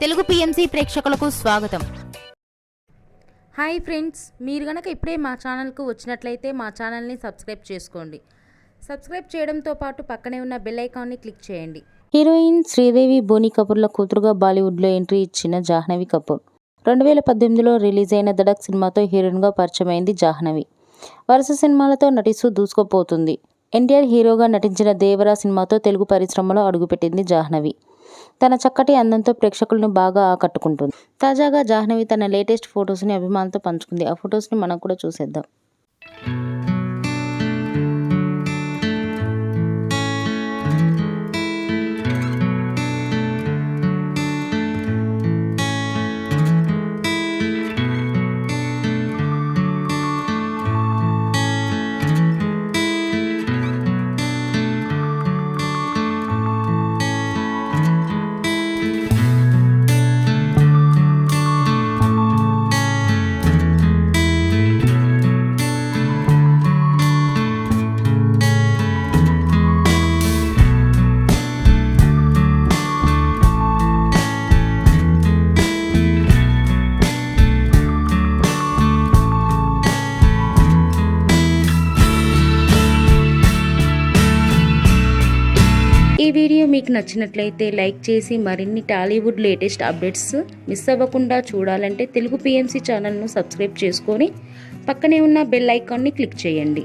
Telugu PMC ప్రేక్షకులకు స్వాగతం. Hi friends, మీరు గనక ఇప్పుడే మా ఛానల్కు వచ్చినట్లయితే మా ఛానల్ని సబ్స్క్రైబ్ చేసుకోండి. సబ్స్క్రైబ్ చేయడంతో పాటు పక్కనే ఉన్న బెల్ ఐకాన్ని క్లిక్ చేయండి. హీరోయిన్ శ్రీదేవి బోనీ కపూర్ల కూతురుగా బాలీవుడ్లో ఎంట్రీ ఇచ్చిన జాహ్నవి కపూర్ 2018లో రిలీజ్ అయిన దడక్ సినిమాతో హీరోయిన్గా పరిచయమైంది జాహ్నవి. వరుస సినిమాలతో నటిస్తూ దూసుకుపోతుంది. ఎన్టీఆర్ హీరోగా నటించిన దేవరా సినిమాతో తెలుగు పరిశ్రమలో అడుగుపెట్టింది జాహ్నవి. తన చక్కటి అందంతో ప్రేక్షకులను బాగా ఆకట్టుకుంటుంది. తాజాగా జాహ్నవి తన లేటెస్ట్ ఫొటోస్ని అభిమానులతో పంచుకుంది. ఆ ఫొటోస్ని మనం కూడా చూసేద్దాం. ఈ వీడియో మీకు నచ్చినట్లయితే లైక్ చేసి మరిన్ని టాలీవుడ్ లేటెస్ట్ అప్డేట్స్ మిస్ అవ్వకుండా చూడాలంటే తెలుగు పిఎంసి ఛానల్ను సబ్స్క్రైబ్ చేసుకొని పక్కనే ఉన్న బెల్ ఐకాన్ని క్లిక్ చేయండి.